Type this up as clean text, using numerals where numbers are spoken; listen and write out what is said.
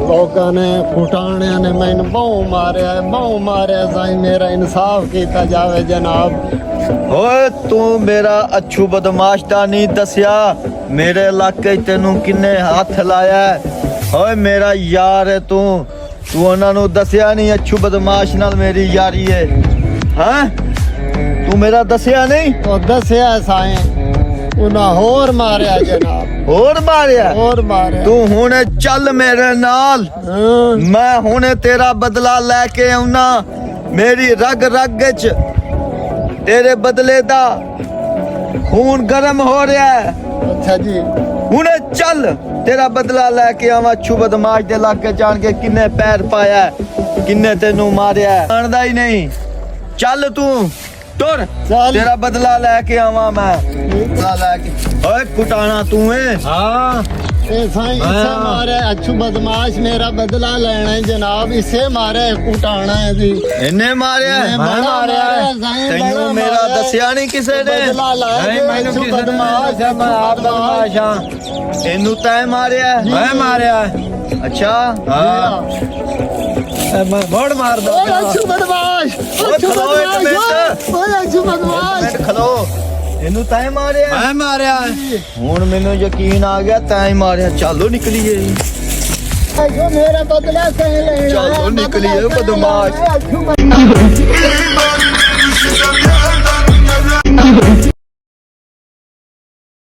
लोगों ने फुटाने ने मैंने बहु मारिया साईं मेरा इंसाफ किया जावे जनाब। ओए तू मेरा अच्छू बदमाश दा नहीं दसिया मेरे इलाके तेनू किन्ने हाथ लाया ओए मेरा यार है तू उन्हां नू दसिया नहीं अच्छू बदमाश नाल मेरी यारी है हाँ तू मेरा दसिया नहीं तो दसिया साईं उन्हें होर मारिया जनाब होर मारिया तू हुणे चल मेरे नाल मैं हुणे तेरा बदला लेके आउना मेरी रग रग च तेरे बदले दा खून गर्म हो रहा है। अच्छा जी हुणे चल तेरा बदला लेके आवा अच्छू बदमाश दे इलाके जान के किन्ने पैर पाया किन्ने तेनू मारिया जानदा ही नहीं चल तू तुर तेरा बदला लेके आवा मैं बदला लेके ओए कुटाना तू है हाँ साईं इसे मारे अच्छू बदमाश मेरा बदला लेना है जनाब इसे मारे कुटाना है जी इन्ने मारे तेनू मेरा दसिया नहीं किसे ने अच्छू बदमाश है मैं आप बदमाश हाँ तेनू तै मारिया मैं मारिया अच्छा हाँ मैं मोड़ मार दो अच्छू बदमाश खलो ਇਹਨੂੰ ਤੈਂ ਮਾਰਿਆ मैं मारिया ਹੁਣ ਮੈਨੂੰ ਯਕੀਨ ਆ ਗਿਆ ਤੈਂ ਮਾਰਿਆ ਚਲੋ ਨਿਕਲੀਏ जो मेरा बदला सही लेना चलो निकलिए बदमाश अच्छू